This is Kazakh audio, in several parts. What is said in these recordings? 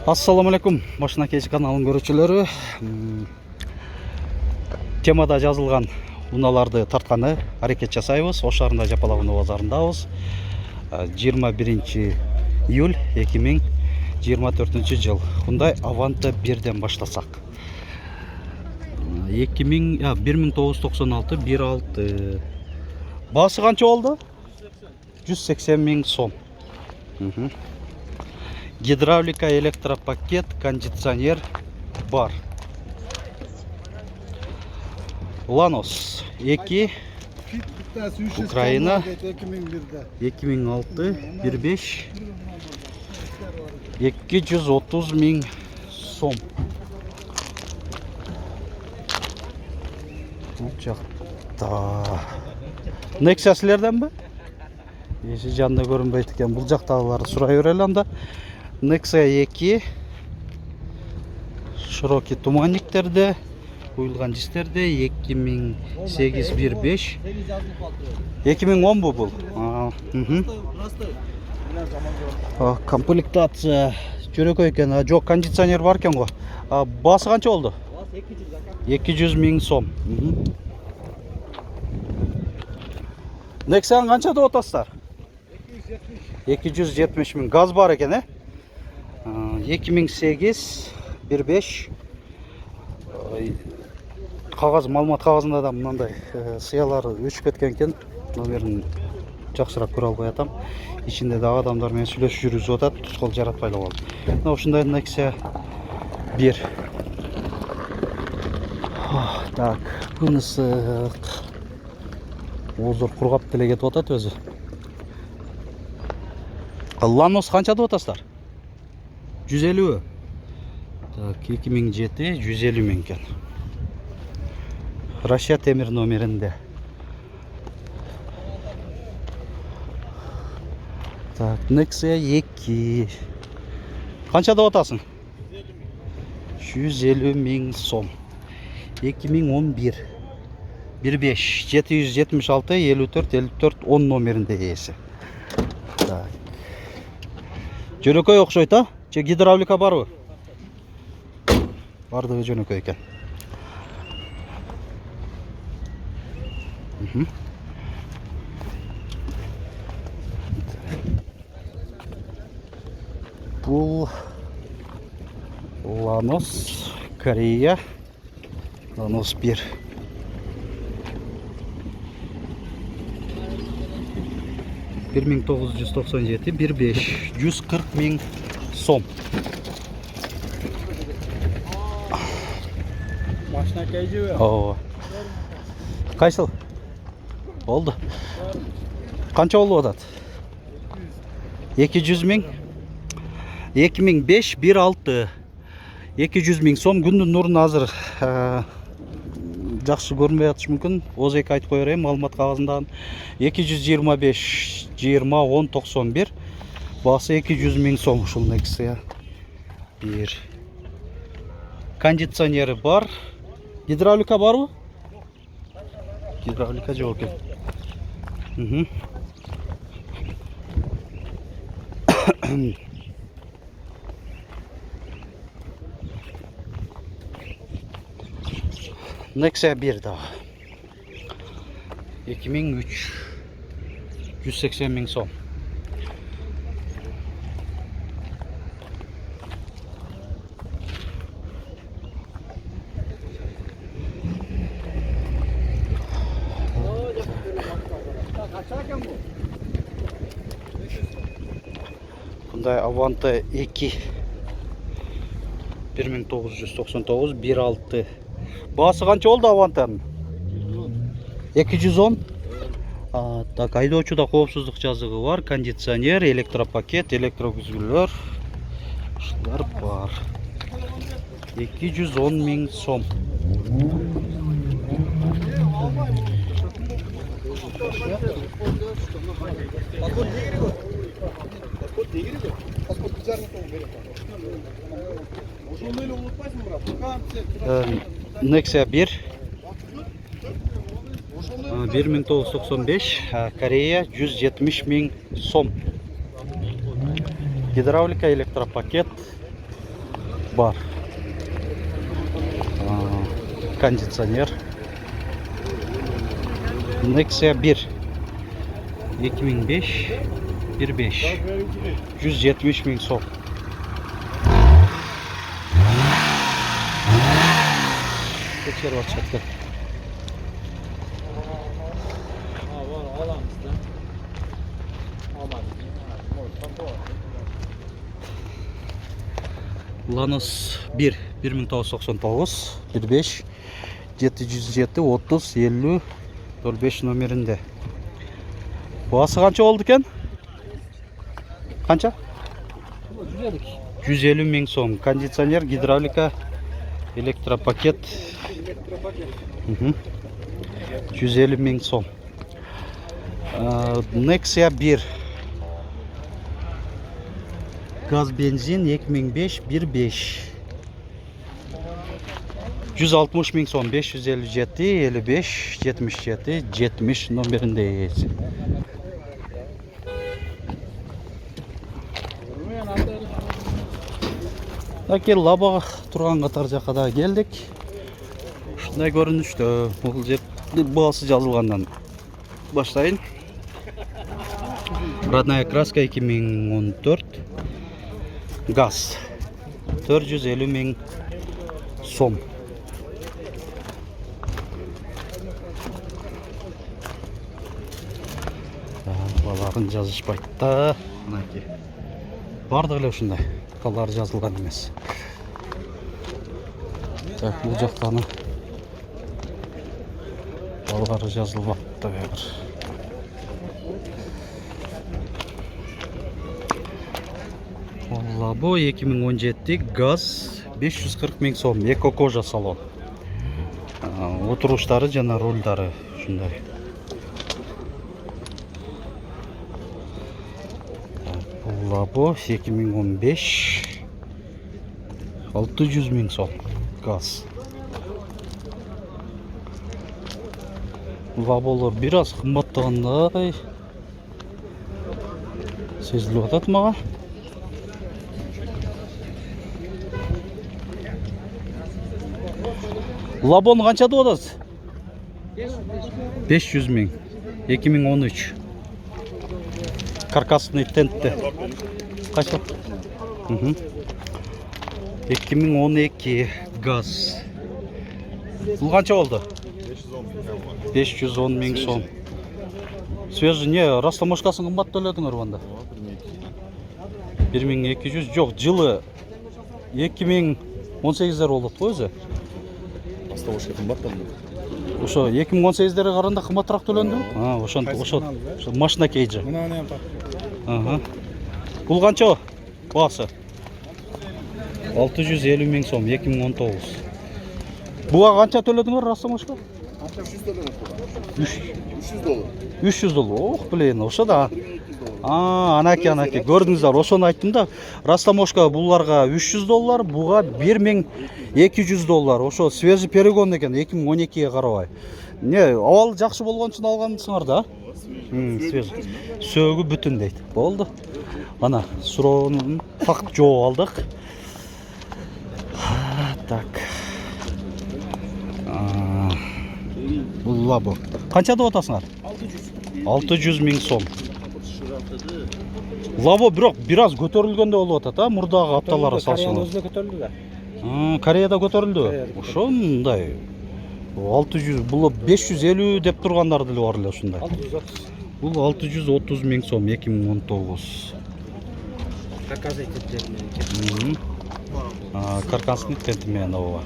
Assalamu alaikum, Машина Кечи каналының көрүүчүлөрү. Темада жазылган унааларды тартканы аракет жасайбыз. Ош шаарында Жапалак унаа базарындабыз. 21 июль 2024 жыл. Hyundai Avante 1ден баштасак. 1996 1.6. Баасы канча болду? 180 000 сом. Гидравлика, электропакет, кондиционер бар. Lanos 2, Украина 2006 1.5, 230 000 сом. Nexia силерден бе? Еші жанында көрінбейді екен. Бұл жақтағыларды сұрай өрелі анда. Nexia 2 широкий туманниктерде, құйылған жистерде 2008 1.5, 2010 бұл. Комплектация жүрөк екен. Жоқ, кондиционер бар екен ғой. Басы қанша oldu? 200 000 сом. Nexia қанша да отастар? 270 000. Gaz бар екен, 2008 1.5. Қағаз, малымат қағазында да мынандай сыялары өшіп кеткен екен. Номерін жақсырақ көре албай атам. Ішінде дағы адамдармен сөйлесіп жүргізіп отады, тұсқол жаратпайлы болды. Осындай Nexia 1. Так, күн ысық. Озыр құрғап тіле кетіп отады өзі. Lanos қанша да отастар? 150. Так, 2007 150 000 екен. Россия темір номерінде. Так, Nexia 2. Қанша да отасың? 150 000 сом. 2011 1.5 776 54 54 10 номерінде есі. Так. Жөнөкөй окшойт, Же гидравлика барбы? Бардыгы жөнөкөй экен. Бул Lanos Корея. Lanos 1. $1997 1.5 140 000 сом. Машина кайжы? Кайсыл? Oldu. Қанша oldu отат? 200 000. 2005 1.6 200 000 сом. Күндүн нурун азыр жақсы көрінбей атыш мүмкін. Оз екі айтып қойырайым, малымат қағазындағын 225 20 10 91. Басы 200 000 сом. Ушул Nexia 1. Кондиционері бар. Гидравлика бар бу? Гидравлика жоқ екен. Nexia 1 daha. 2003 180 000 сом. Hyundai Avante 2 1999 1.6. Басы қанша oldu Avante'нын? 210. Так, айдоочуда коопсуздук жазыгы бар, кондиционер, электропакет, электрокүзгүлөр. Ушулар бар. 210 000 сом. Nexia 1 1995 Корея 170 000 сом. Гидравлика, электропакет, бар. Кондиционер. Nexia 1 2005 1.5 170 bin сом. Tekrar açacaklar. Lanos 1 1999 1.5 707 30 50 05 номерінде. Басы қанша болды екен? Қанша? 150 мың сом. Кондиционер, гидравлика, электропакет. 150 мың сом. Nexia 1 газ бензин 2005 1.5 160 мың сом. 557 55 77 70 номерінде. Әке лабаға тұрған қатар жаққа да келдік. Шындай көрінішті. Бұл жерде басы жазылғандан баштайын. Родная краска 2014 газ 450 мың сом. Баларын жазышпайды да. Бардығы ұшындай. Қалары жазылған емес. Бұл жақтаны балары жазылып атты. Лабо 2017 газ 540 мың сом. Эко кожа салон. Отыруштары жана рульдары шундай. Лабо 2015 600 мың сом. Газ. Лаболар biraz қымбаттағандай сезіліп атады маға. Лабоны қаншада одасыз? 500 мың. 2013. Каркасный тентті. Қанша? 2012 газ. Бұл қанша болды? 510 мың сом. Свежий не, растаможкасын қымбат төледіңдер онда? 1200 жоқ, жылы 2018-дер болды ғой өзі? Растаможка қымбаттан бұл. Ошо 2018-дері қаранда қымбатырақ төленді? Ошо машина кейджі. Бұл қанша басы? 650 мың сом, 2019. Бұға қанша төледіңдер растаможка? 300 доллар. Ох, блин, ошо да. Анаки. Көрдіңіздер, ошоны айттым да. Растаможка бұларға 300 доллар, бұға 1200 доллар. Ошо свежий перегон екен, 2012-ге қарабай. Не, авал жақсы болған үшін алғансыңар да? Свежий. Сөгі бүтін дейді. Болды. Ана, суроғының факт жоу алдық. Так. Бұл лабо. Қаншада отасыңар? 600 мың сом. Лабо biraz көтерілгенде болып атады, мұрдағы апталары салшылы. Кореяда көтерілді. Ошондай. 600, бұл 550 деп тұрғандар ділі орлы ошындай. Бұл 630 мың сом, 2019. Каркасный тентімен ауа.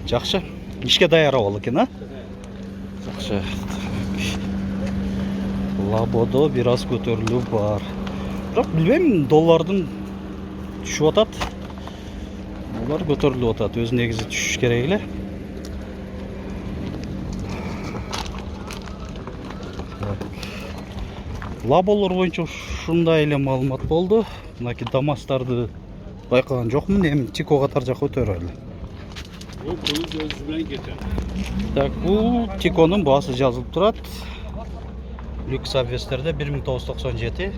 Жақшы. Ішке даяра ол екен, а? Жақшы. Лабодо biraz көтерілу бар. Бірақ білмеймін, доллардың түшіп атады. Олар көтерілу атады. Өз негізі түшіш керегілі. Лаболар бойынша шындай еле малымат болды. Мұнаки дамастарды байқаған жоқмын, емін тико қатар жақы өтер әлі. Так, бұл тиконың басы жазылып тұрады. Люкс обвестерде 1997.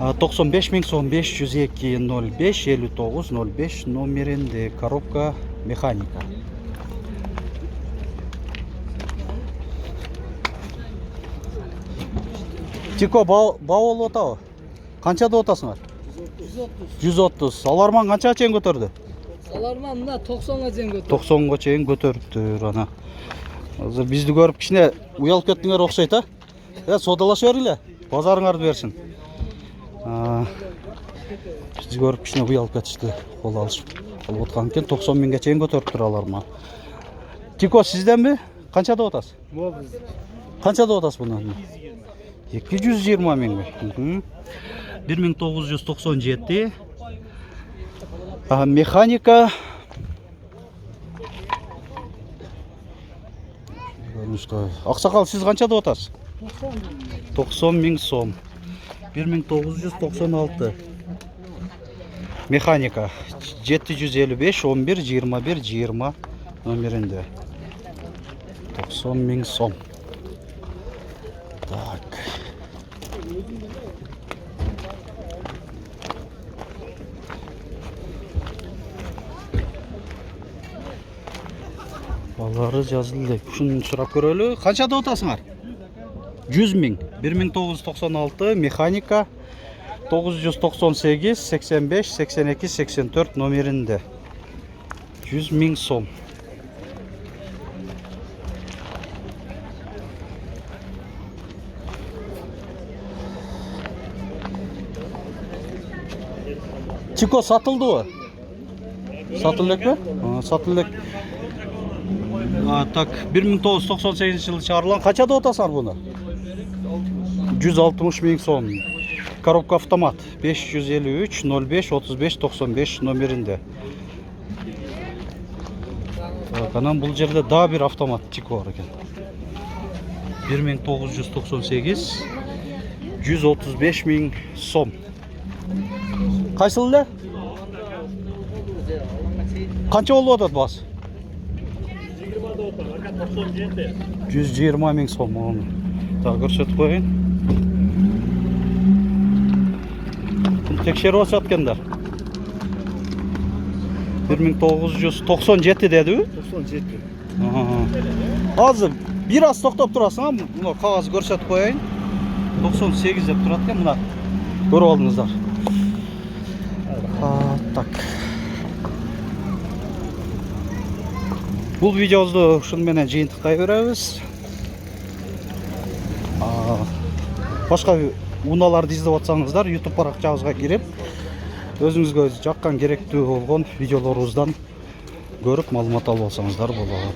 95 ming so'm 502 05 59 05 номерінде коробка механика. Тико бау болып отауы? Қаншада отасыңар? 130. Аларман қанша чейін көтерді? Аларман мына 90-ға чейин көтөрдү. 90-ға чейін көтеріптір ана. Азыр бізді көріп кішіне уялып кеттіңер оқшайт, а? Содалашы өрілі, базарыңарды берсін. Бізді көріп кішіне уялып кетішті, қол алышып. Ол отқан кен 90 мыңға чейін көтеріптір аларман. Тико, сізден бе? Қаншада отасы? Қаншада отасы бұны? 220 мың бе? 1997. Механика. Ақсақал, сіз қаншада отасыз? 90 мың сом. 1996. Механика. 755 11 21 20 номерінде. 90 мың сом. Так. Балары жазылды. Шunu сұрап көрелі. Қаншада отасыңар? 100 мың. 1996 механика 998 85 82 84 номерінде. 100 мың сом. Тико сатылды о? Сатылдық бе? Сатылдық. Так, 1998 жылы шығарылған. Қаншада отасыңар бұны? 160 мың сом. Коробка автомат. 553 05 35 95 номерінде. Анан бұл жерде да бір автомат Тико бар екен. 1998 135 мың сом. Қайсылы? Қанша олы отады бас? 120 мың сом. Так, көрсетіп қойын. Текшері осы өткендер. 1997 деді бі? 97. Азыр, бір аз тоқтап тұрасың, мұны қағазы көрсетіп қойын. 98 деп тұрады кен, мұна көріп алдыңыздар. Так. Бұл видеозды шынымен жиынтықтай береміз. Башқа уналарды іздеп отсаңыздар, YouTube парақшамызға кіріп, өзіңізге жаққан керекті болған видеоларымыздан көріп, мәлімет алып алсаңыздар болады.